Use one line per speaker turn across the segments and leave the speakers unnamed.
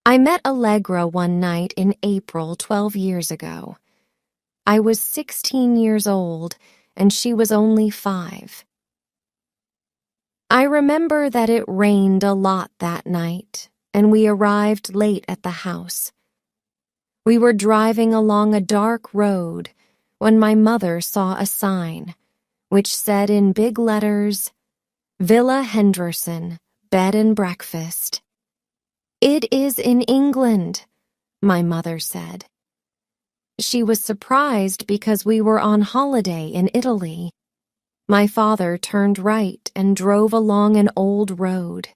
I met Allegra one night in April 12 years ago. I was 16 years old, and she was only 5. I remember that it rained a lot that night, and we arrived late at the house. We were driving along a dark road when my mother saw a sign, which said in big letters, Villa Henderson, Bed and Breakfast. "It is in England," my mother said. She was surprised because we were on holiday in Italy. My father turned right and drove along an old road.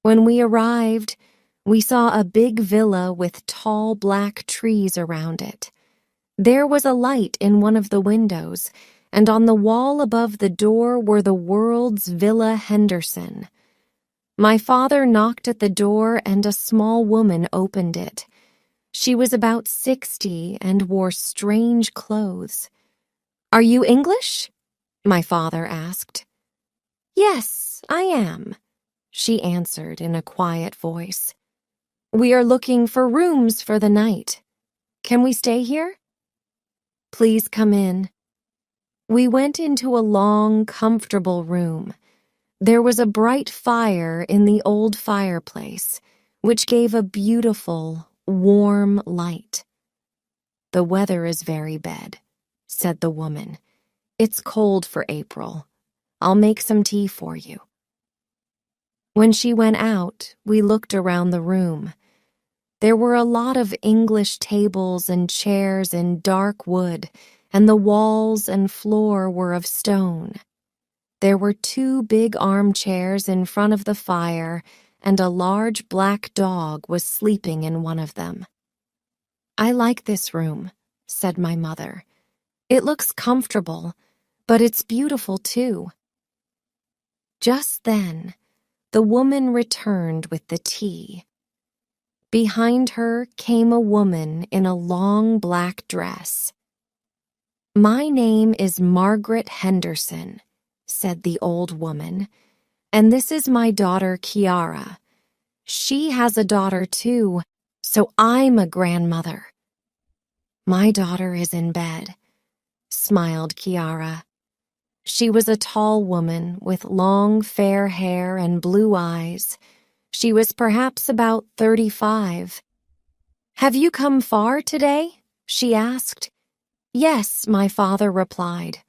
When we arrived, we saw a big villa with tall black trees around it. There was a light in one of the windows, and on the wall above the door were the words Villa Henderson. My father knocked at the door and a small woman opened it. She was about 60 and wore strange clothes. "Are you English?" my father asked. "Yes, I am," she answered in a quiet voice. "We are looking for rooms for the night. Can we stay here?" "Please come in." We went into a long, comfortable room. There was a bright fire in the old fireplace, which gave a beautiful, warm light. "The weather is very bad," said the woman. "It's cold for April. I'll make some tea for you." When she went out, we looked around the room. There were a lot of English tables and chairs in dark wood, and the walls and floor were of stone. There were 2 big armchairs in front of the fire, and a large black dog was sleeping in one of them. "I like this room," said my mother. "It looks comfortable, but it's beautiful too." Just then, the woman returned with the tea. Behind her came a woman in a long black dress. "My name is Margaret Henderson," said the old woman, "and this is my daughter Chiara. She has a daughter too, so I'm a grandmother." "My daughter is in bed," smiled Chiara. She was a tall woman with long fair hair and blue eyes. She was perhaps about 35. "Have you come far today?" she asked. "Yes," my father replied.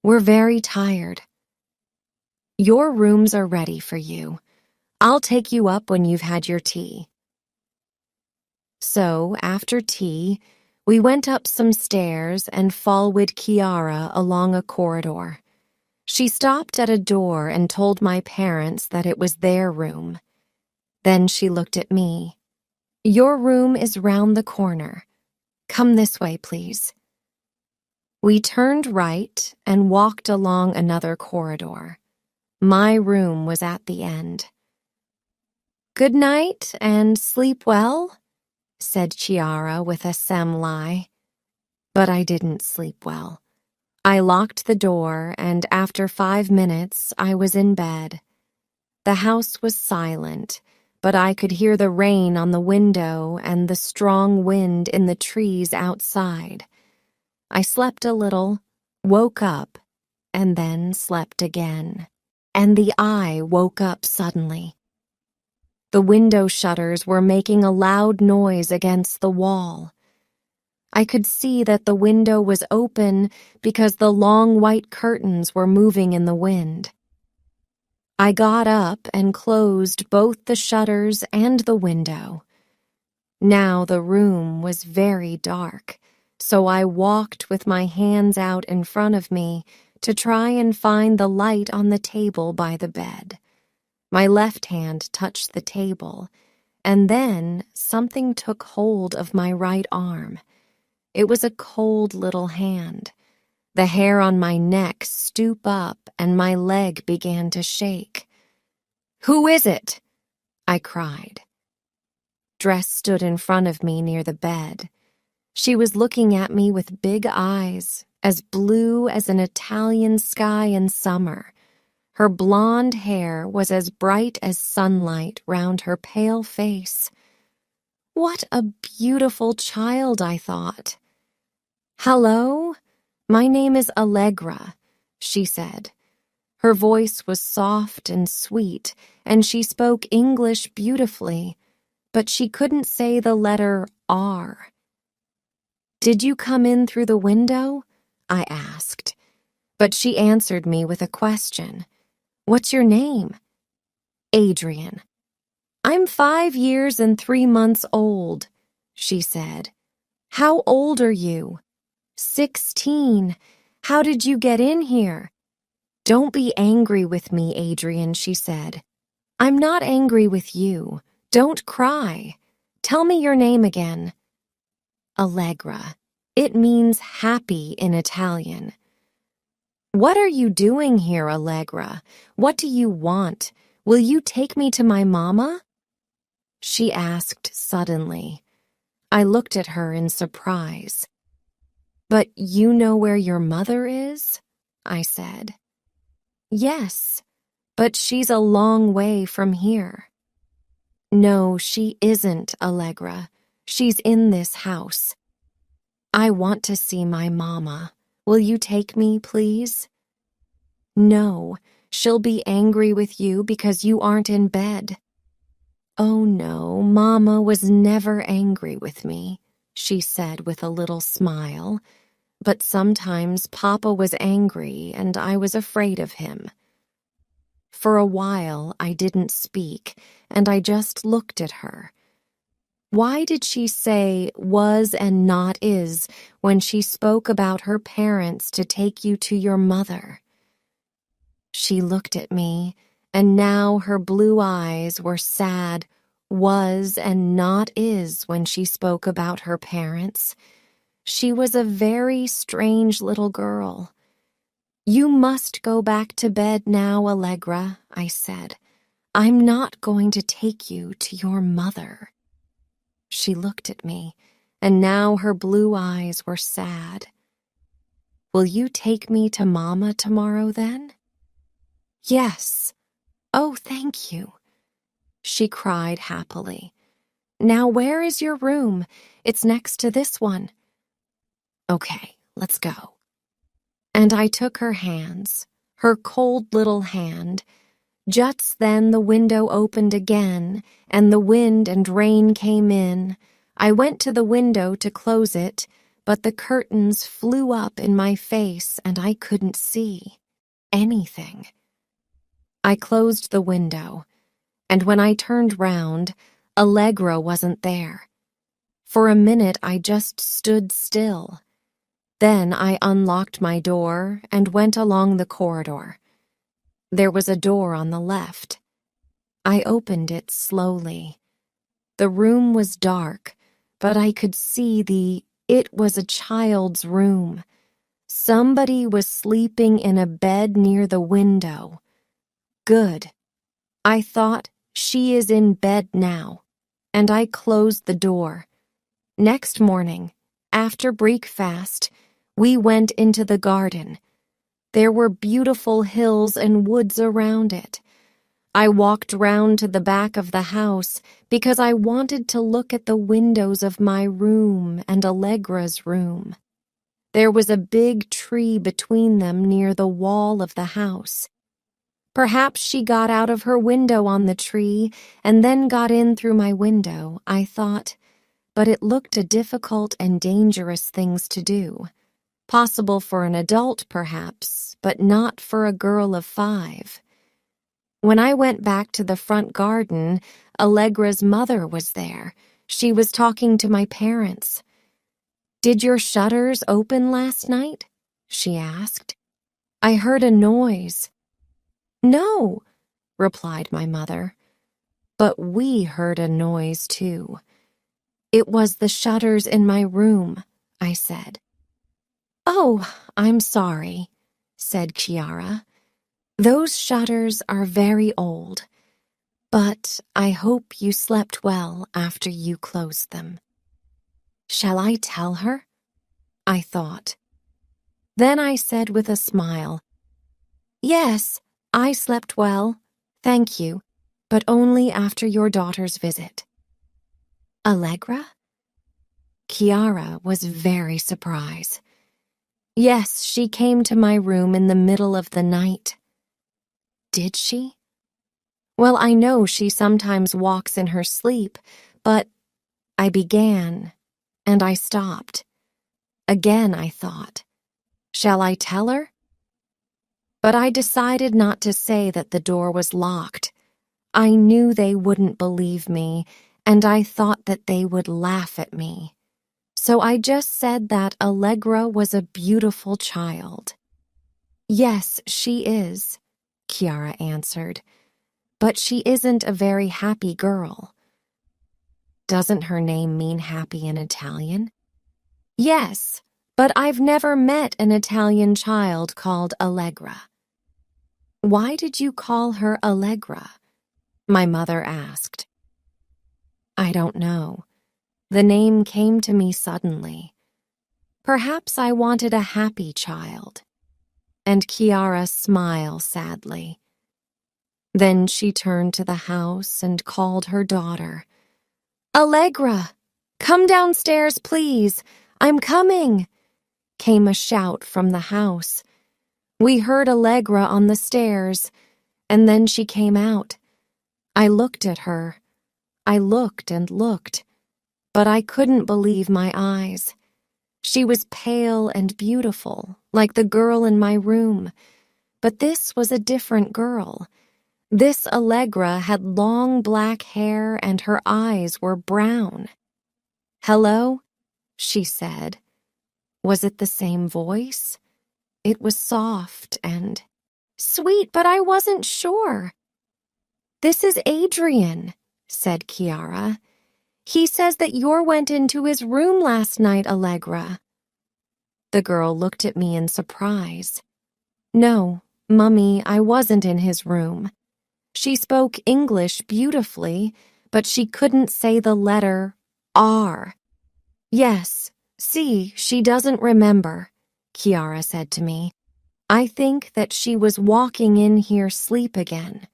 "We're very tired." "Your rooms are ready for you. I'll take you up when you've had your tea." So, after tea, we went up some stairs and followed Chiara along a corridor. She stopped at a door and told my parents that it was their room. Then she looked at me. "Your room is round the corner. Come this way, please." We turned right and walked along another corridor. My room was at the end. "Good night and sleep well," said Chiara with a semblai. But I didn't sleep well. I locked the door, and after 5 minutes I was in bed. The house was silent, but I could hear the rain on the window and the strong wind in the trees outside. I slept a little, woke up, and then slept again. And the eye woke up suddenly. The window shutters were making a loud noise against the wall. I could see that the window was open because the long white curtains were moving in the wind. I got up and closed both the shutters and the window. Now the room was very dark, so I walked with my hands out in front of me to try and find the light on the table by the bed. My left hand touched the table, and then something took hold of my right arm. It was a cold little hand. The hair on my neck stood up and my leg began to shake. "Who is it?" I cried. Dress stood in front of me near the bed. She was looking at me with big eyes, as blue as an Italian sky in summer. Her blonde hair was as bright as sunlight round her pale face. What a beautiful child, I thought. Hello, my name is Allegra, she said. Her voice was soft and sweet, and she spoke English beautifully, but she couldn't say the letter R. Did you come in through the window? I asked, but she answered me with a question. What's your name? Adrian. I'm 5 years and 3 months old, she said. How old are you? 16. How did you get in here? Don't be angry with me, Adrian, she said. I'm not angry with you. Don't cry. Tell me your name again. Allegra. It means happy in Italian. What are you doing here, Allegra? What do you want? Will you take me to my mama? She asked suddenly. I looked at her in surprise. But you know where your mother is? I said. Yes, but she's a long way from here. No, she isn't, Allegra. She's in this house. I want to see my mama. Will you take me, please? No, she'll be angry with you because you aren't in bed. Oh no, Mama was never angry with me, she said with a little smile. But sometimes Papa was angry and I was afraid of him. For a while I didn't speak and I just looked at her. Why did she say was and not is when she spoke about her parents to take you to your mother? She looked at me, and now her blue eyes were sad, was and not is when she spoke about her parents. She was a very strange little girl. You must go back to bed now, Allegra, I said. I'm not going to take you to your mother. She looked at me, and now her blue eyes were sad. Will you take me to Mama tomorrow, then? Yes. Oh, thank you. She cried happily. Now where is your room? It's next to this one. Okay, let's go. And I took her hands, her cold little hand. Just then the window opened again, and the wind and rain came in. I went to the window to close it, but the curtains flew up in my face and I couldn't see anything. I closed the window, and when I turned round, Allegra wasn't there. For a minute I just stood still. Then I unlocked my door and went along the corridor. There was a door on the left. I opened it slowly. The room was dark, but I could see it was a child's room. Somebody was sleeping in a bed near the window. Good. I thought, she is in bed now, and I closed the door. Next morning, after breakfast, we went into the garden. There were beautiful hills and woods around it. I walked round to the back of the house because I wanted to look at the windows of my room and Allegra's room. There was a big tree between them near the wall of the house. Perhaps she got out of her window on the tree and then got in through my window, I thought, but it looked a difficult and dangerous thing to do. Possible for an adult, perhaps, but not for a girl of 5. When I went back to the front garden, Allegra's mother was there. She was talking to my parents. Did your shutters open last night? She asked. I heard a noise. No, replied my mother. But we heard a noise, too. It was the shutters in my room, I said. Oh, I'm sorry, said Chiara. Those shutters are very old, but I hope you slept well after you closed them. Shall I tell her? I thought. Then I said with a smile, Yes, I slept well, thank you, but only after your daughter's visit. Allegra? Kiara was very surprised. Yes, she came to my room in the middle of the night. Did she? Well, I know she sometimes walks in her sleep, but I began, and I stopped. Again, I thought, shall I tell her? But I decided not to say that the door was locked. I knew they wouldn't believe me, and I thought that they would laugh at me. So I just said that Allegra was a beautiful child. Yes, she is, Kiara answered, but she isn't a very happy girl. Doesn't her name mean happy in Italian? Yes, but I've never met an Italian child called Allegra. Why did you call her Allegra? My mother asked. I don't know. The name came to me suddenly. Perhaps I wanted a happy child. And Kiara smiled sadly. Then she turned to the house and called her daughter. Allegra, come downstairs, please. I'm coming, came a shout from the house. We heard Allegra on the stairs, and then she came out. I looked at her. I looked and looked, but I couldn't believe my eyes. She was pale and beautiful, like the girl in my room, but this was a different girl. This Allegra had long black hair and her eyes were brown. Hello, she said. Was it the same voice? It was soft and sweet, but I wasn't sure. This is Adrian, said Kiara. He says that you went into his room last night, Allegra. The girl looked at me in surprise. No, Mummy, I wasn't in his room. She spoke English beautifully, but she couldn't say the letter R. Yes, see, she doesn't remember, Kiara said to me. I think that she was walking in here asleep again.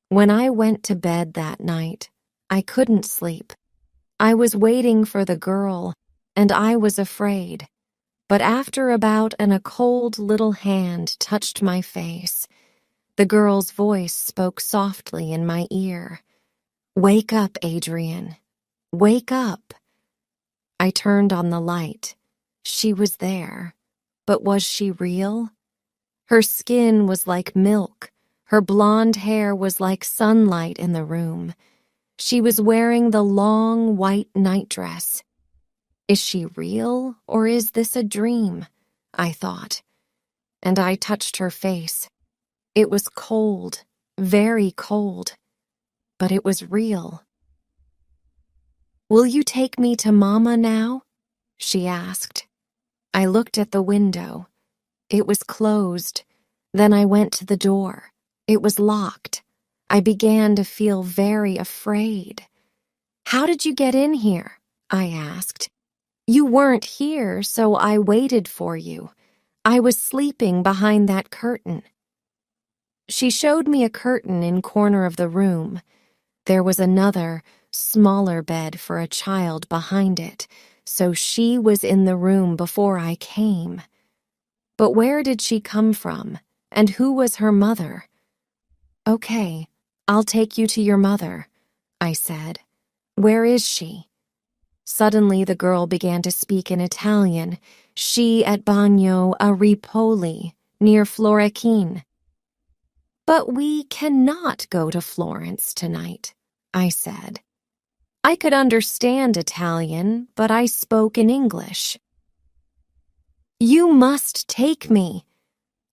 When I went to bed that night, I couldn't sleep. I was waiting for the girl, and I was afraid. But after about a cold little hand touched my face, the girl's voice spoke softly in my ear. Wake up, Adrian. Wake up. I turned on the light. She was there. But was she real? Her skin was like milk. Her blonde hair was like sunlight in the room. She was wearing the long white nightdress. Is she real, or is this a dream? I thought. And I touched her face. It was cold, very cold, but it was real. Will you take me to Mama now? She asked. I looked at the window. It was closed. Then I went to the door. It was locked. I began to feel very afraid. How did you get in here? I asked. You weren't here, so I waited for you. I was sleeping behind that curtain. She showed me a curtain in corner of the room. There was another, smaller bed for a child behind it, so she was in the room before I came. But where did she come from, and who was her mother? Okay, I'll take you to your mother, I said. Where is she? Suddenly the girl began to speak in Italian. She at Bagno a Ripoli, near Florentine. But we cannot go to Florence tonight, I said. I could understand Italian, but I spoke in English. You must take me,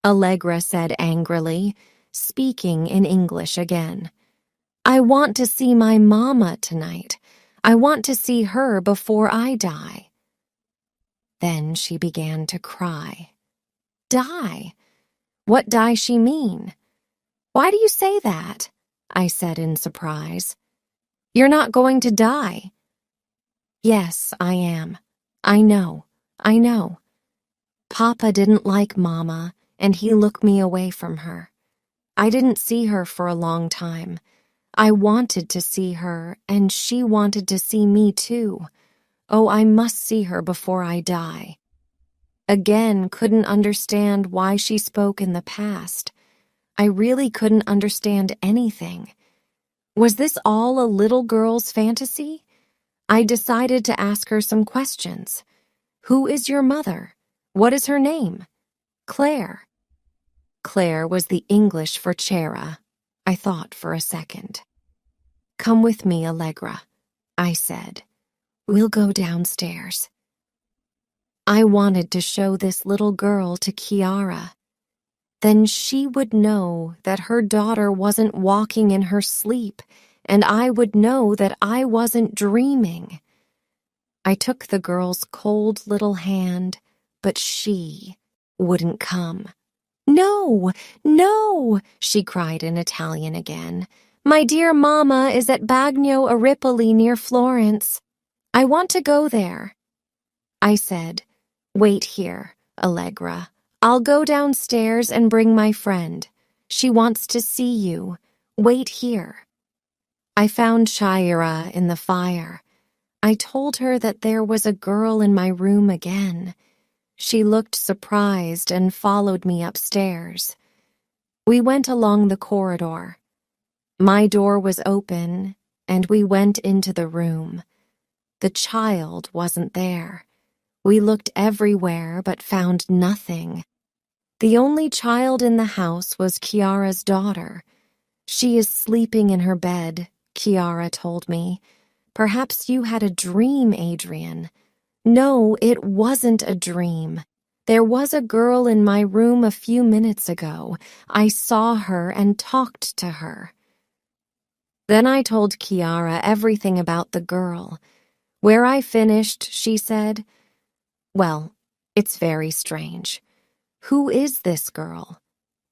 Allegra said angrily, speaking in English again. I want to see my mama tonight. I want to see her before I die. Then she began to cry. Die? What die she mean? Why do you say that? I said in surprise. You're not going to die. Yes, I am. I know. Papa didn't like Mama, and he looked me away from her. I didn't see her for a long time. I wanted to see her, and she wanted to see me too. Oh, I must see her before I die. Again, couldn't understand why she spoke in the past. I really couldn't understand anything. Was this all a little girl's fantasy? I decided to ask her some questions. Who is your mother? What is her name? Claire. Claire was the English for Chera. I thought for a second. Come with me, Allegra, I said. We'll go downstairs. I wanted to show this little girl to Chiara. Then she would know that her daughter wasn't walking in her sleep, and I would know that I wasn't dreaming. I took the girl's cold little hand, but she wouldn't come. No, no, she cried in Italian again. My dear Mama is at 𝐒𝐭𝐨𝐫𝐢𝐞𝐬 near Florence. I want to go there. I said, wait here, Allegra. I'll go downstairs and bring my friend. She wants to see you. Wait here. I found Shaira in the fire. I told her that there was a girl in my room again. She looked surprised and followed me upstairs. We went along the corridor. My door was open, and we went into the room. The child wasn't there. We looked everywhere but found nothing. The only child in the house was Chiara's daughter. She is sleeping in her bed, Chiara told me. Perhaps you had a dream, Adrian. No, it wasn't a dream. There was a girl in my room a few minutes ago. I saw her and talked to her. Then I told Chiara everything about the girl. Where I finished, she said, well, it's very strange. Who is this girl?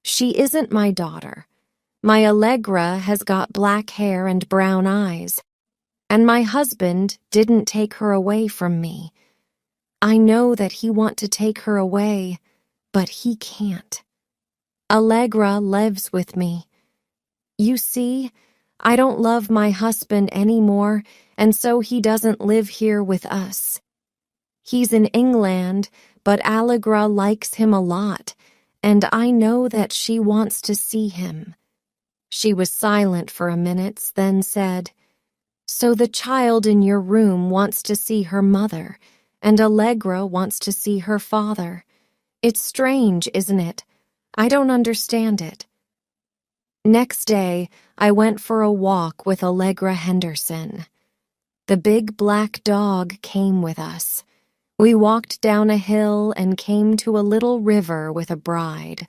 She isn't my daughter. My Allegra has got black hair and brown eyes, and my husband didn't take her away from me. I know that he wants to take her away, but he can't. Allegra lives with me. You see, I don't love my husband anymore, and so he doesn't live here with us. He's in England, but Allegra likes him a lot, and I know that she wants to see him. She was silent for a minute, then said, So the child in your room wants to see her mother, and Allegra wants to see her father. It's strange, isn't it? I don't understand it. Next day, I went for a walk with Allegra Henderson. The big black dog came with us. We walked down a hill and came to a little river with a bride.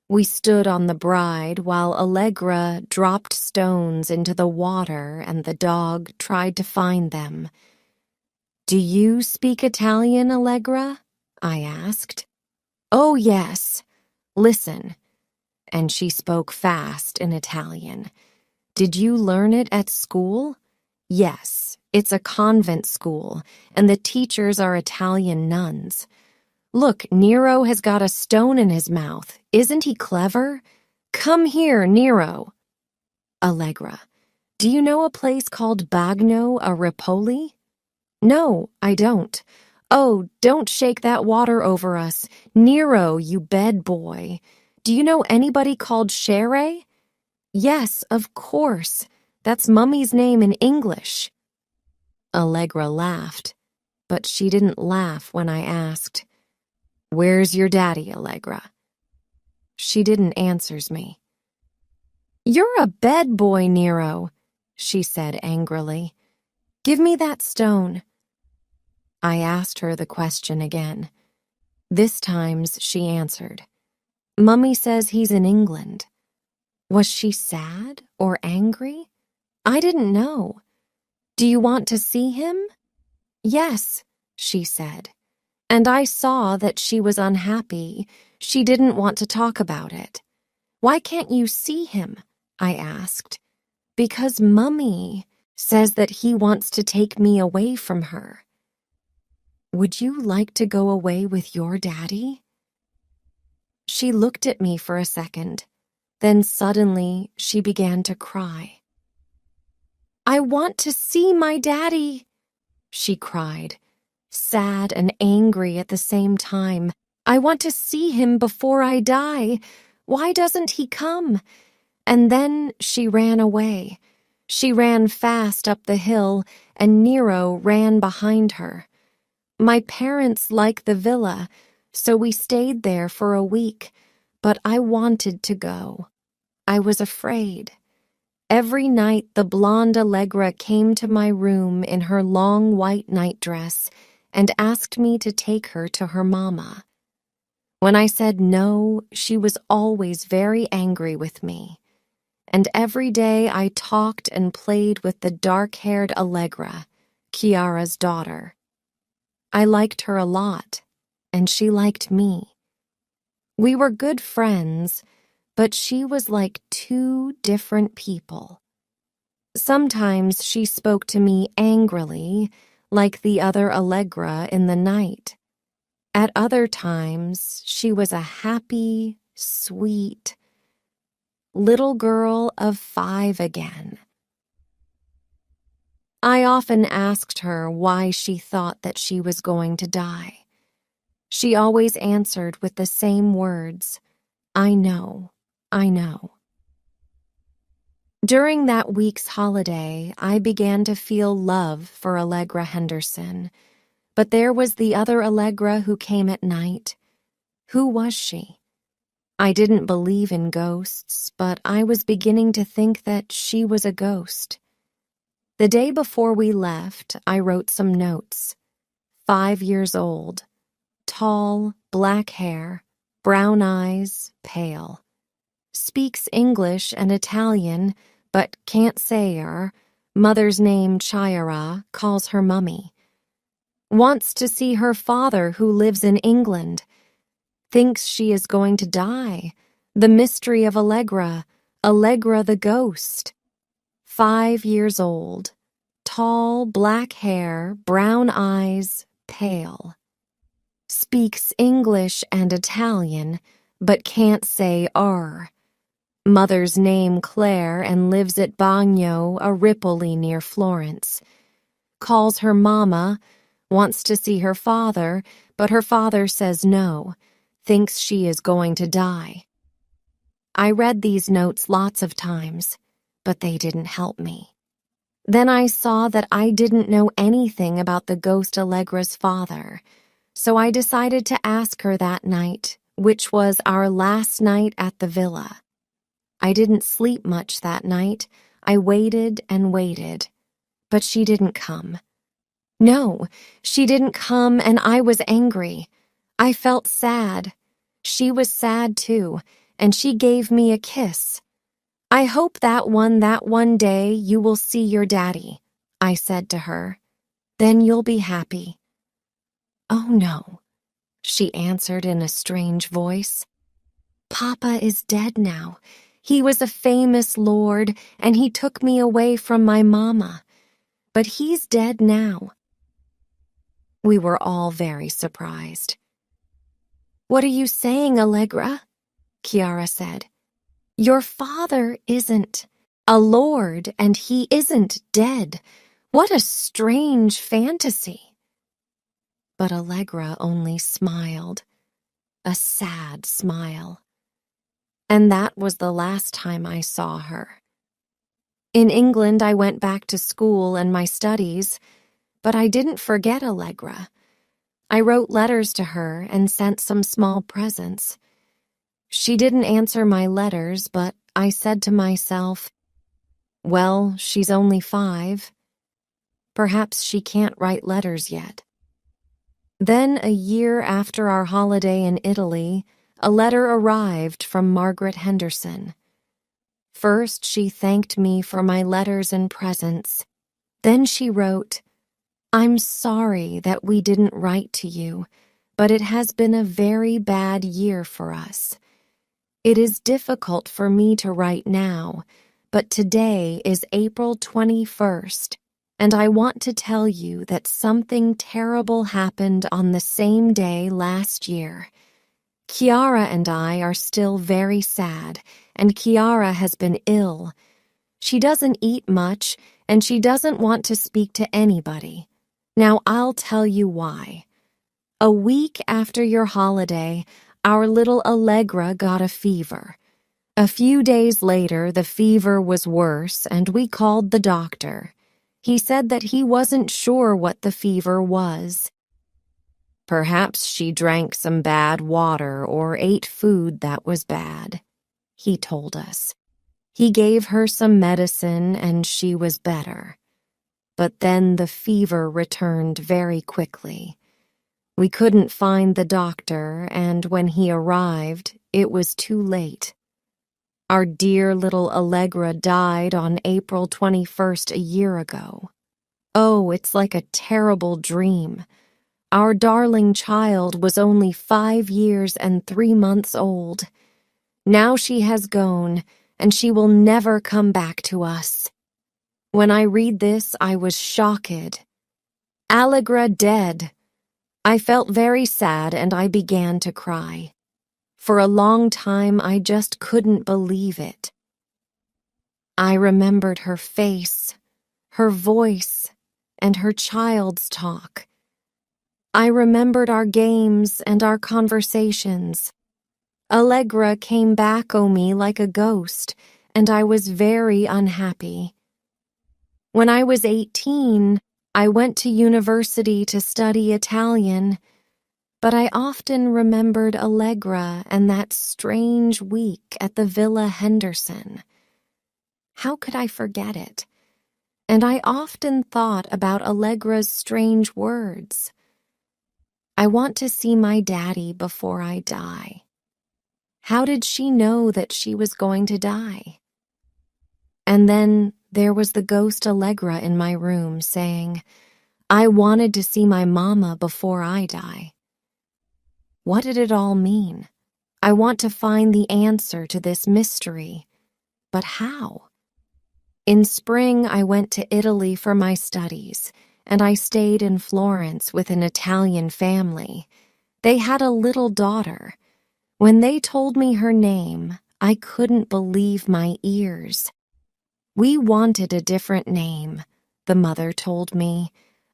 We stood on the bride while Allegra dropped stones into the water and the dog tried to find them. Do you speak Italian, Allegra? I asked. Oh, yes. Listen. And she spoke fast in Italian. Did you learn it at school? Yes, it's a convent school, and the teachers are Italian nuns. Look, Nero has got a stone in his mouth. Isn't he clever? Come here, Nero. Allegra, do you know a place called 𝐒𝐭𝐨𝐫𝐢𝐞𝐬? No, I don't. Oh, don't shake that water over us. Nero, you bed boy. Do you know anybody called Shere? Yes, of course. That's Mummy's name in English. Allegra laughed, but she didn't laugh when I asked, Where's your daddy, Allegra? She didn't answer me. You're a bed boy, Nero, she said angrily. Give me that stone. I asked her the question again. This time she answered. Mummy says he's in England. Was she sad or angry? I didn't know. Do you want to see him? Yes, she said. And I saw that she was unhappy. She didn't want to talk about it. Why can't you see him? I asked. Because Mummy says that he wants to take me away from her. Would you like to go away with your daddy? She looked at me for a second. Then suddenly she began to cry. I want to see my daddy, she cried, sad and angry at the same time. I want to see him before I die. Why doesn't he come? And then she ran away. She ran fast up the hill, and Nero ran behind her. My parents like the villa, so we stayed there for a week, but I wanted to go. I was afraid. Every night the blonde Allegra came to my room in her long white nightdress and asked me to take her to her mama. When I said no, she was always very angry with me. And every day I talked and played with the dark-haired Allegra, Chiara's daughter. I liked her a lot, and she liked me. We were good friends, but she was like two different people. Sometimes she spoke to me angrily, like the other Allegra in the night. At other times, she was a happy, sweet little girl of 5 again. I often asked her why she thought that she was going to die. She always answered with the same words, I know, I know. During that week's holiday, I began to feel love for Allegra Henderson, but there was the other Allegra who came at night. Who was she? I didn't believe in ghosts, but I was beginning to think that she was a ghost. The day before we left, I wrote some notes. 5 years old, tall, black hair, brown eyes, pale. Speaks English and Italian, but can't say her. Mother's name Chiara, calls her mummy. Wants to see her father who lives in England. Thinks she is going to die. The mystery of Allegra, Allegra the ghost. 5 years old, tall, black hair, brown eyes, pale. Speaks English and Italian, but can't say R. Mother's name Claire and lives at 𝐒𝐭𝐨𝐫𝐞, a Ripoli near Florence. Calls her mama, wants to see her father, but her father says no, thinks she is going to die. I read these notes lots of times, but they didn't help me. Then I saw that I didn't know anything about the ghost Allegra's father, so I decided to ask her that night, which was our last night at the villa. I didn't sleep much that night. I waited and waited, but she didn't come. No, she didn't come, and I was angry. I felt sad. She was sad too, and she gave me a kiss. I hope that one day you will see your daddy, I said to her. Then you'll be happy. Oh no, she answered in a strange voice. Papa is dead now. He was a famous lord, and he took me away from my mama. But he's dead now. We were all very surprised. What are you saying, Allegra? Chiara said. Your father isn't a lord, and he isn't dead. What a strange fantasy. But Allegra only smiled, a sad smile. And that was the last time I saw her. In England, I went back to school and my studies, but I didn't forget Allegra. I wrote letters to her and sent some small presents. She didn't answer my letters, but I said to myself, well, she's only 5. Perhaps she can't write letters yet. Then, a year after our holiday in Italy, a letter arrived from Margaret Henderson. First, she thanked me for my letters and presents. Then she wrote, I'm sorry that we didn't write to you, but it has been a very bad year for us. It is difficult for me to write now, but today is April 21st, and I want to tell you that something terrible happened on the same day last year. Chiara and I are still very sad, and Chiara has been ill. She doesn't eat much, and she doesn't want to speak to anybody. Now I'll tell you why. A week after your holiday, our little Allegra got a fever. A few days later, the fever was worse, and we called the doctor. He said that he wasn't sure what the fever was. Perhaps she drank some bad water or ate food that was bad, he told us. He gave her some medicine and she was better. But then the fever returned very quickly. We couldn't find the doctor, and when he arrived, it was too late. Our dear little Allegra died on April 21st a year ago. Oh, it's like a terrible dream. Our darling child was only 5 years and 3 months old. Now she has gone, and she will never come back to us. When I read this, I was shocked. Allegra dead. I felt very sad and I began to cry. For a long time, I just couldn't believe it. I remembered her face, her voice, and her child's talk. I remembered our games and our conversations. Allegra came back on me like a ghost, and I was very unhappy. When I was 18, I went to university to study Italian, but I often remembered Allegra and that strange week at the Villa Henderson. How could I forget it? And I often thought about Allegra's strange words. I want to see my daddy before I die. How did she know that she was going to die? And then there was the ghost Allegra in my room saying, I wanted to see my mama before I die. What did it all mean? I want to find the answer to this mystery. But how? In spring, I went to Italy for my studies, and I stayed in Florence with an Italian family. They had a little daughter. When they told me her name, I couldn't believe my ears. We wanted a different name, the mother told me,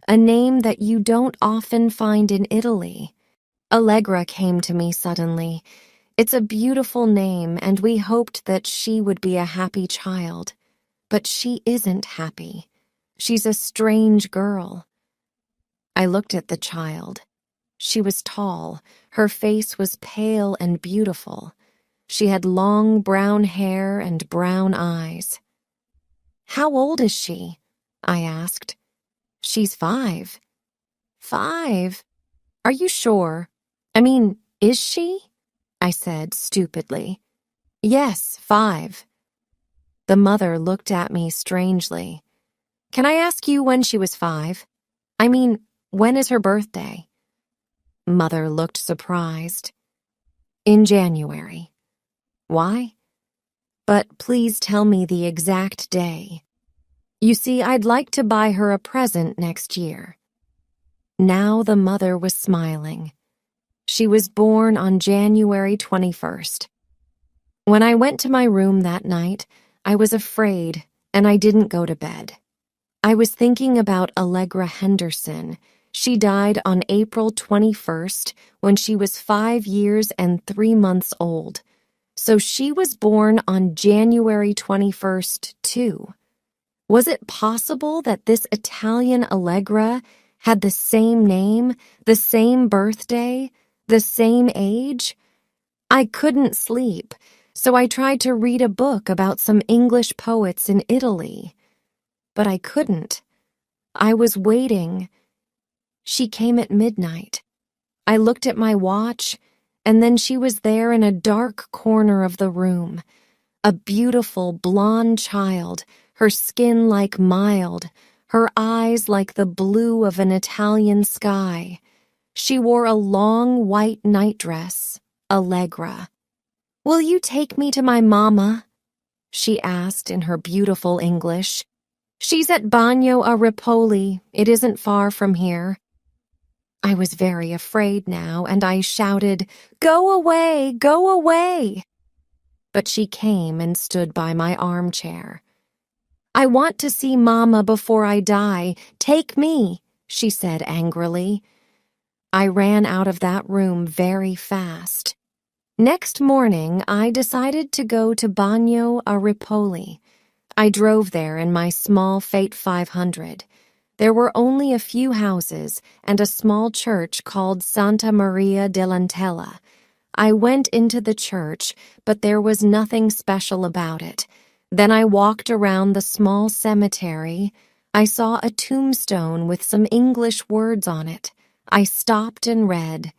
a name that you don't often find in Italy. Allegra came to me suddenly. It's a beautiful name, and we hoped that she would be a happy child. But she isn't happy. She's a strange girl. I looked at the child. She was tall. Her face was pale and beautiful. She had long brown hair and brown eyes. How old is she? I asked. She's 5. 5? Are you sure? I mean, is she? I said stupidly. Yes, 5. The mother looked at me strangely. Can I ask you when she was 5? I mean, when is her birthday? Mother looked surprised. In January. Why? But please tell me the exact day. You see, I'd like to buy her a present next year. Now the mother was smiling. She was born on January 21st. When I went to my room that night, I was afraid and I didn't go to bed. I was thinking about Allegra Henderson. She died on April 21st when she was 5 years and 3 months old. So she was born on January 21st, too. Was it possible that this Italian Allegra had the same name, the same birthday, the same age? I couldn't sleep, so I tried to read a book about some English poets in Italy. But I couldn't. I was waiting. She came at midnight. I looked at my watch, and then she was there in a dark corner of the room. A beautiful blonde child, her skin like mild, her eyes like the blue of an Italian sky. She wore a long white nightdress, Allegra. Will you take me to my mama? She asked in her beautiful English. She's at Bagno a Ripoli. It isn't far from here. I was very afraid now, and I shouted, Go away! Go away! But she came and stood by my armchair. "I want to see Mama before I die. Take me," she said angrily. I ran out of that room very fast. Next morning, I decided to go to 𝐭𝐨𝐫𝐢𝐬𝐡. I drove there in my small Fiat 500. There were only a few houses and a small church called Santa Maria dell'Antella. I went into the church, but there was nothing special about it. Then I walked around the small cemetery. I saw a tombstone with some English words on it. I stopped and read,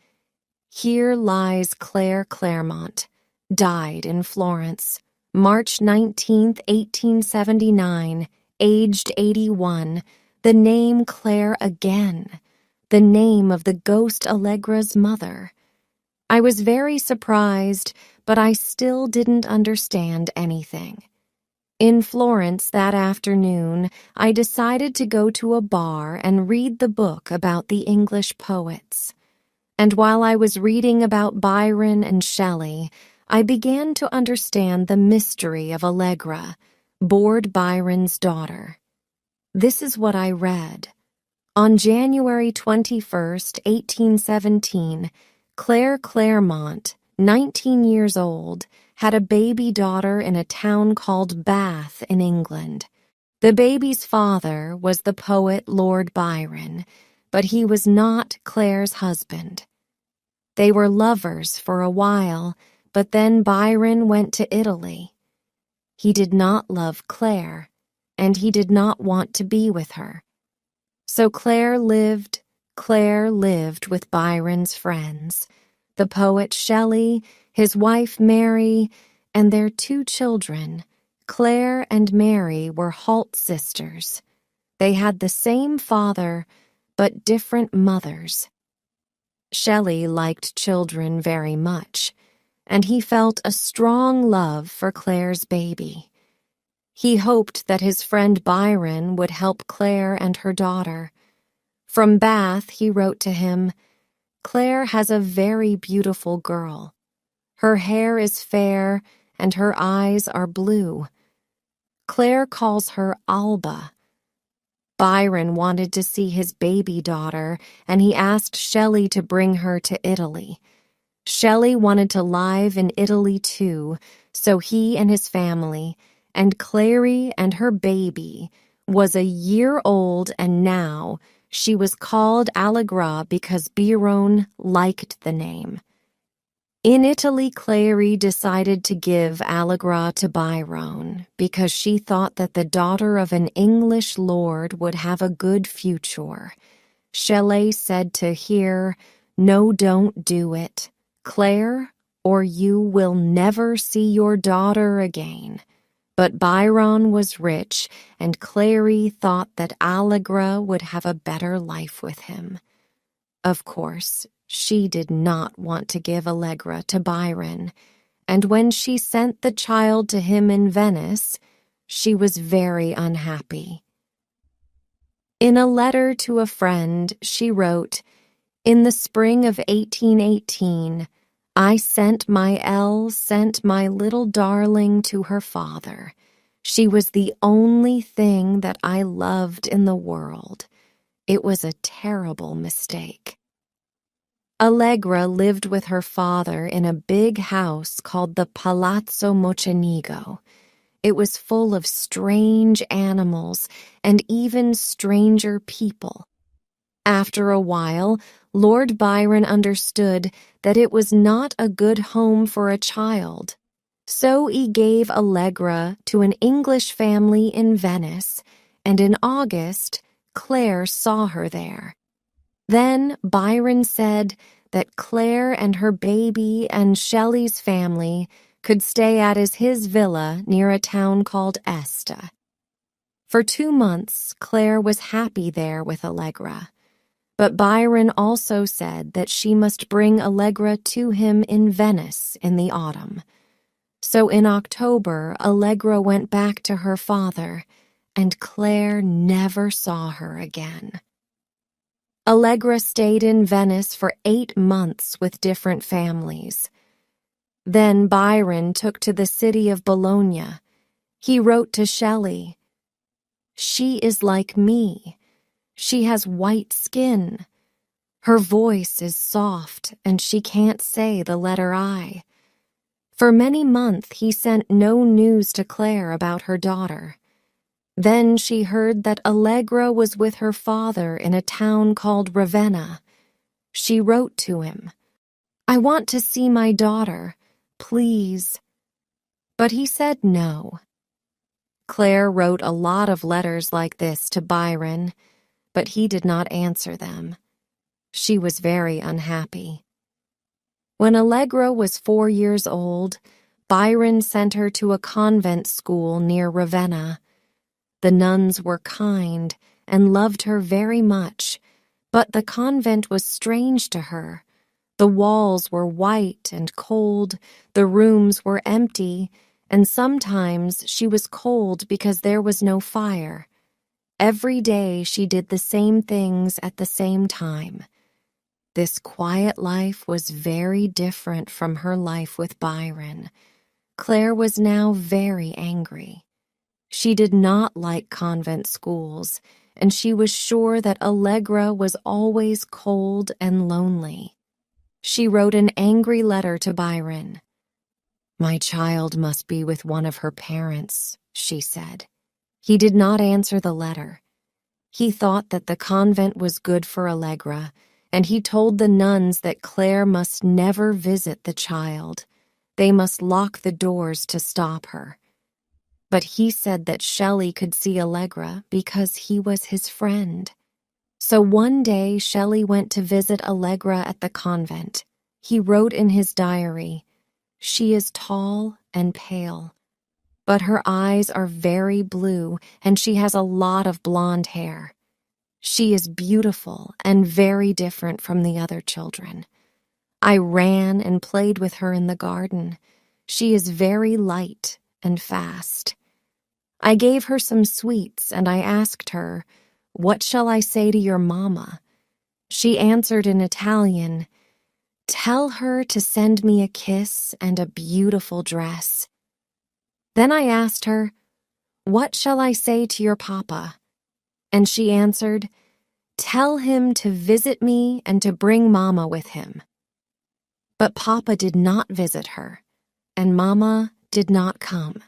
"Here lies Claire Clairmont, died in Florence, March 19, 1879, aged 81, the name Claire again, the name of the ghost Allegra's mother." I was very surprised, but I still didn't understand anything. In Florence that afternoon, I decided to go to a bar and read the book about the English poets. And while I was reading about Byron and Shelley, I began to understand the mystery of Allegra, bored Byron's daughter. This is what I read. On January 21st, 1817, Claire Clairmont, 19 years old, had a baby daughter in a town called Bath in England. The baby's father was the poet Lord Byron, but he was not Claire's husband. They were lovers for a while, but then Byron went to Italy. He did not love Claire, and he did not want to be with her. So Claire lived with Byron's friends, the poet Shelley, his wife Mary, and their 2 children. Claire and Mary were Holt sisters. They had the same father, but different mothers. Shelley liked children very much, and he felt a strong love for Claire's baby. He hoped that his friend Byron would help Claire and her daughter. From Bath, he wrote to him, "Claire has a very beautiful girl. Her hair is fair and her eyes are blue. Claire calls her Alba." Byron wanted to see his baby daughter, and he asked Shelley to bring her to Italy. Shelley wanted to live in Italy too, so he and his family, and Clary and her baby, was a year old, and now she was called Allegra because Byron liked the name. In Italy, Clary decided to give Allegra to Byron because she thought that the daughter of an English lord would have a good future. Shelley said to her, "No, don't do it, Claire, or you will never see your daughter again." But Byron was rich, and Clary thought that Allegra would have a better life with him. Of course, she did not want to give Allegra to Byron, and when she sent the child to him in Venice, she was very unhappy. In a letter to a friend, she wrote, "In the spring of 1818, I sent my little darling to her father. She was the only thing that I loved in the world. It was a terrible mistake." Allegra lived with her father in a big house called the Palazzo Mocenigo. It was full of strange animals and even stranger people. After a while, Lord Byron understood that it was not a good home for a child. So he gave Allegra to an English family in Venice, and in August, Claire saw her there. Then Byron said that Claire and her baby and Shelley's family could stay at his villa near a town called Este. For 2 months, Claire was happy there with Allegra. But Byron also said that she must bring Allegra to him in Venice in the autumn. So in October, Allegra went back to her father, and Claire never saw her again. Allegra stayed in Venice for 8 months with different families. Then Byron took to the city of Bologna. He wrote to Shelley, She is like me. She has white skin. Her voice is soft, and she can't say the letter I. For many months he sent no news to Claire about her daughter. Then she heard that Allegra was with her father in a town called Ravenna. She wrote to him, "I want to see my daughter, please." But he said no. Claire wrote a lot of letters like this to Byron, but he did not answer them. She was very unhappy. When Allegra was 4 years old, Byron sent her to a convent school near Ravenna. The nuns were kind and loved her very much, but the convent was strange to her. The walls were white and cold, the rooms were empty, and sometimes she was cold because there was no fire. Every day she did the same things at the same time. This quiet life was very different from her life with Byron. Claire was now very angry. She did not like convent schools, and she was sure that Allegra was always cold and lonely. She wrote an angry letter to Byron. "My child must be with one of her parents," she said. He did not answer the letter. He thought that the convent was good for Allegra, and he told the nuns that Claire must never visit the child. They must lock the doors to stop her. But he said that Shelley could see Allegra because he was his friend. So one day Shelley went to visit Allegra at the convent. He wrote in his diary, "She is tall and pale, but her eyes are very blue and she has a lot of blonde hair. She is beautiful and very different from the other children. I ran and played with her in the garden. She is very light and fast. I gave her some sweets and I asked her, 'What shall I say to your mama?' She answered in Italian, 'Tell her to send me a kiss and a beautiful dress.' Then I asked her, 'What shall I say to your papa?' And she answered, 'Tell him to visit me and to bring Mama with him.' But Papa did not visit her, and Mama did not come."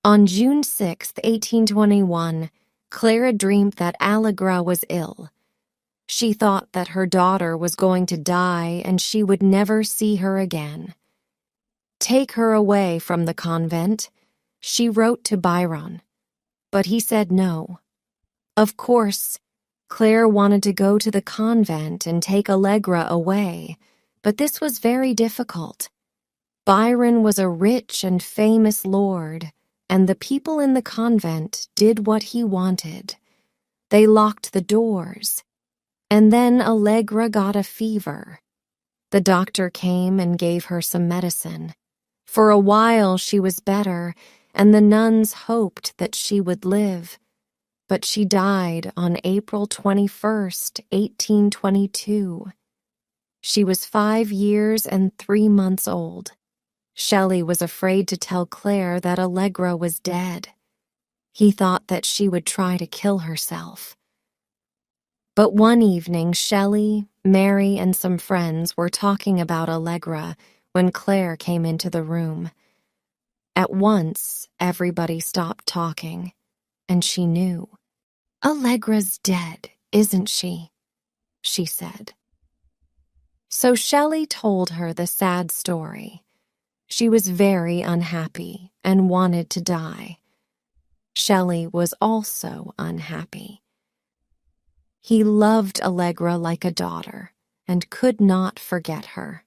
On June 6, 1821, Clara dreamed that Allegra was ill. She thought that her daughter was going to die and she would never see her again. "Take her away from the convent," she wrote to Byron, but he said no. Of course, Claire wanted to go to the convent and take Allegra away, but this was very difficult. Byron was a rich and famous lord, and the people in the convent did what he wanted. They locked the doors, and then Allegra got a fever. The doctor came and gave her some medicine. For a while she was better, and the nuns hoped that she would live. But she died on April 21st, 1822. She was 5 years and 3 months old. Shelley was afraid to tell Claire that Allegra was dead. He thought that she would try to kill herself. But one evening, Shelley, Mary, and some friends were talking about Allegra when Claire came into the room. At once, everybody stopped talking, and she knew. "Allegra's dead, isn't she?" she said. So Shelley told her the sad story. She was very unhappy and wanted to die. Shelley was also unhappy. He loved Allegra like a daughter and could not forget her.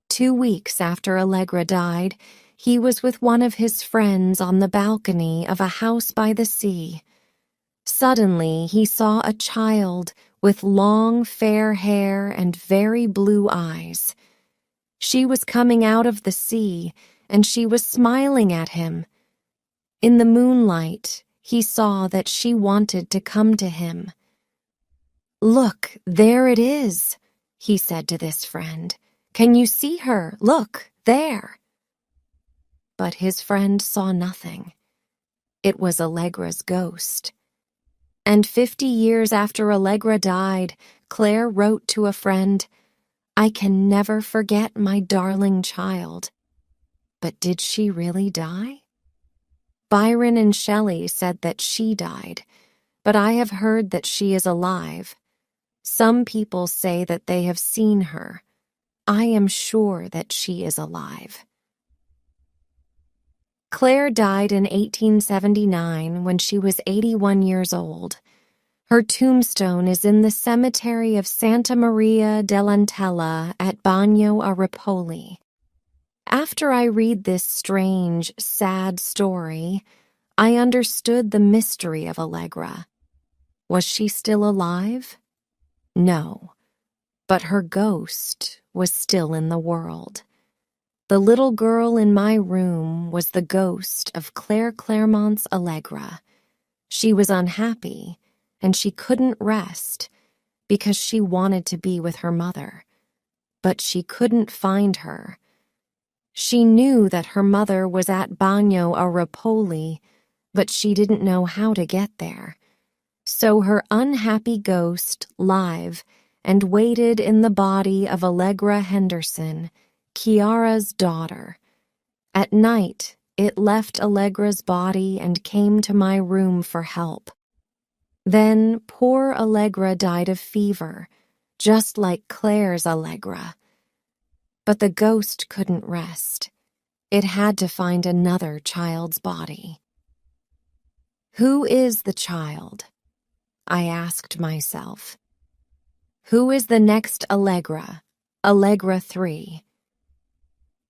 2 weeks after Allegra died, he was with one of his friends on the balcony of a house by the sea. Suddenly, he saw a child with long, fair hair and very blue eyes. She was coming out of the sea, and she was smiling at him. In the moonlight, he saw that she wanted to come to him. "Look, there it is," he said to this friend. "Can you see her? Look, there." but his friend saw nothing. It was Allegra's ghost. And 50 years after Allegra died, Claire wrote to a friend, "I can never forget my darling child." But did she really die? Byron and Shelley said that she died, but I have heard that she is alive. Some people say that they have seen her. I am sure that she is alive. Claire died in 1879 when she was 81 years old. Her tombstone is in the cemetery of Santa Maria dell'Antella at Bagno a Ripoli. After I read this strange, sad story, I understood the mystery of Allegra. Was she still alive? No, but her ghost was still in the world. The little girl in my room was the ghost of Claire Claremont's Allegra. She was unhappy, and she couldn't rest because she wanted to be with her mother. But she couldn't find her. She knew that her mother was at Bagno a Ripoli, but she didn't know how to get there. So her unhappy ghost lived and waited in the body of Allegra Henderson, Chiara's daughter. At night, it left Allegra's body and came to my room for help. Then poor Allegra died of fever, just like Claire's Allegra. But the ghost couldn't rest. It had to find another child's body. Who is the child? I asked myself. Who is the next Allegra, Allegra 3?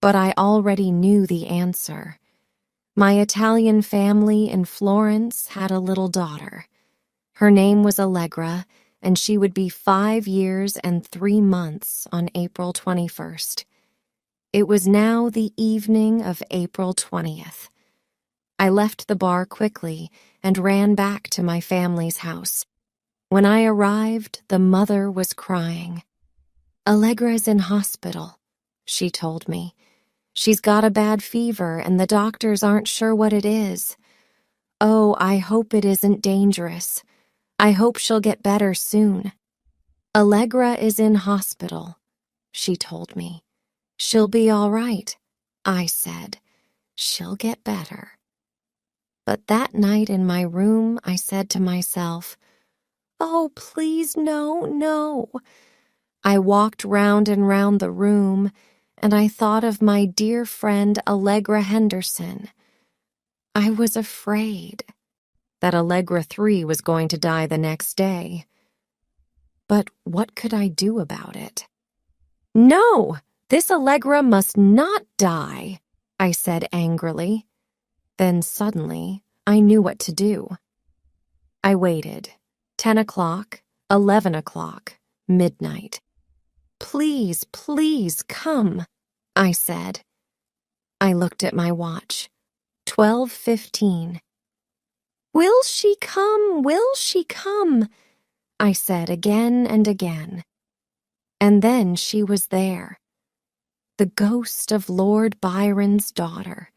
But I already knew the answer. My Italian family in Florence had a little daughter. Her name was Allegra, and she would be 5 years and 3 months on April 21st. It was now the evening of April 20th. I left the bar quickly and ran back to my family's house. When I arrived, the mother was crying. "Allegra's in hospital," she told me. "She's got a bad fever and the doctors aren't sure what it is. Oh, I hope it isn't dangerous. I hope she'll get better soon." "Allegra is in hospital," she told me. "She'll be all right," I said. "She'll get better." But that night in my room, I said to myself, "Oh, please, no, no." I walked round and round the room, and I thought of my dear friend Allegra Henderson. I was afraid that Allegra 3 was going to die the next day. But what could I do about it? "No, this Allegra must not die," I said angrily. Then suddenly, I knew what to do. I waited. 10 o'clock, 11 o'clock, midnight. "Please, please come," I said. I looked at my watch. 12:15. "Will she come? Will she come?" I said again and again. And then she was there. The ghost of Lord Byron's daughter.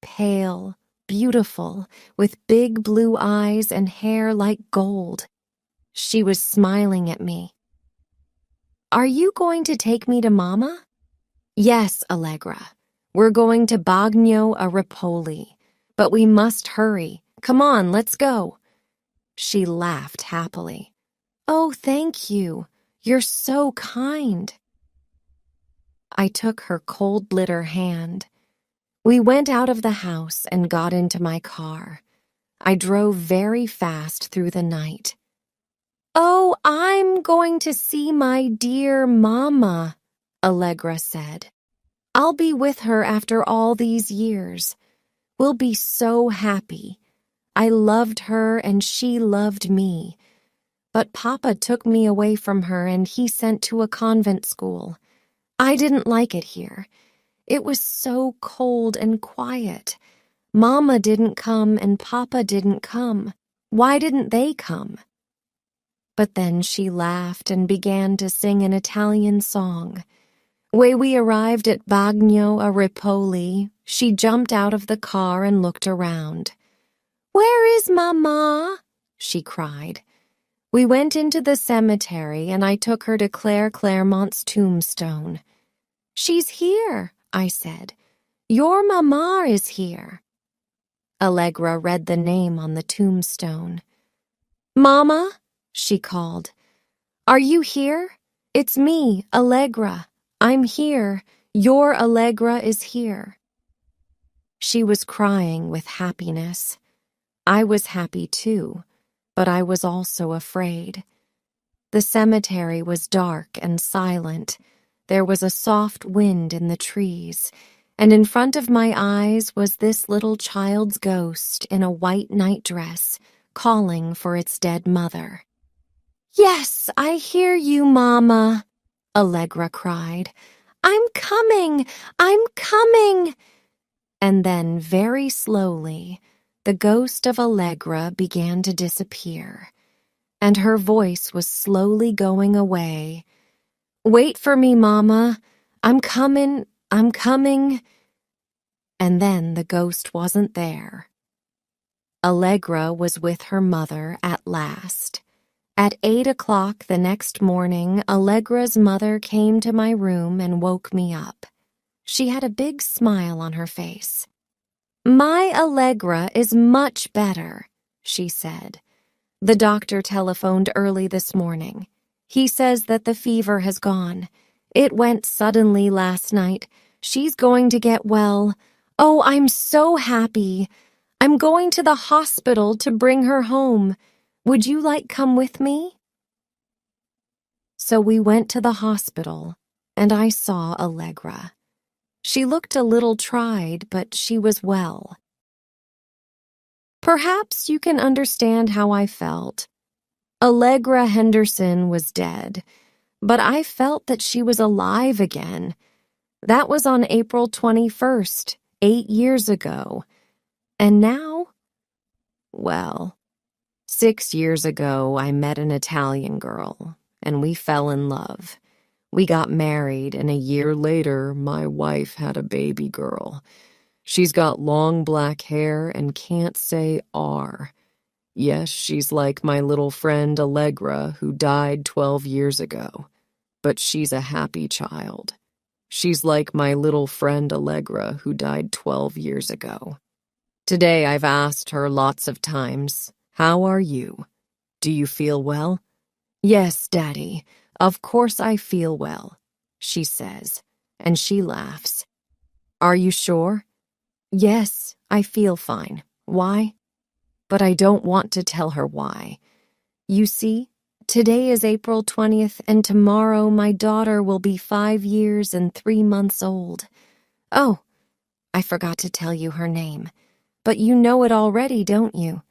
Pale, beautiful, with big blue eyes and hair like gold. She was smiling at me. "Are you going to take me to Mama?" "Yes, Allegra. We're going to Bagno a Ripoli, but we must hurry. Come on, let's go." She laughed happily. "Oh, thank you. You're so kind." I took her cold little hand. We went out of the house and got into my car. I drove very fast through the night. "Oh, I'm going to see my dear Mama," Allegra said. "I'll be with her after all these years. We'll be so happy. I loved her and she loved me. But Papa took me away from her and he sent to a convent school. I didn't like it here. It was so cold and quiet. Mama didn't come and Papa didn't come. Why didn't they come?" But then she laughed and began to sing an Italian song. When we arrived at Bagno a Ripoli, She jumped out of the car and looked around. "Where is Mama?" she cried. We went into the cemetery and I took her to Claire Claremont's tombstone. "She's here," I said. "Your Mama is here." Allegra read the name on the tombstone. "Mama," she called. "Are you here? It's me, Allegra. I'm here. Your Allegra is here." She was crying with happiness. I was happy too, but I was also afraid. The cemetery was dark and silent. There was a soft wind in the trees, and in front of my eyes was this little child's ghost in a white nightdress, calling for its dead mother. "Yes, I hear you, Mama," Allegra cried. "I'm coming! I'm coming!" And then, very slowly, the ghost of Allegra began to disappear, and her voice was slowly going away. "Wait for me, Mama. I'm coming, I'm coming." And then the ghost wasn't there. Allegra was with her mother at last. At 8 o'clock the next morning, Allegra's mother came to my room and woke me up. She had a big smile on her face. "My Allegra is much better," she said. "The doctor telephoned early this morning. He says that the fever has gone. It went suddenly last night. She's going to get well. Oh, I'm so happy. I'm going to the hospital to bring her home. Would you like come with me?" So we went to the hospital, and I saw Allegra. She looked a little tried, but she was well. Perhaps you can understand how I felt. Allegra Henderson was dead, but I felt that she was alive again. That was on April 21st, 8 years ago. And now? Well, 6 years ago I met an Italian girl, and we fell in love. We got married, and a year later, my wife had a baby girl. She's got long black hair and can't say R. Yes, she's like my little friend Allegra, who died 12 years ago. But she's a happy child. She's like my little friend Allegra, who died 12 years ago. Today I've asked her lots of times, "How are you? Do you feel well?" "Yes, Daddy. Of course I feel well," she says, and she laughs. "Are you sure?" "Yes, I feel fine. Why?" But I don't want to tell her why. You see, today is April 20th, and tomorrow my daughter will be 5 years and 3 months old. Oh, I forgot to tell you her name. But you know it already, don't you?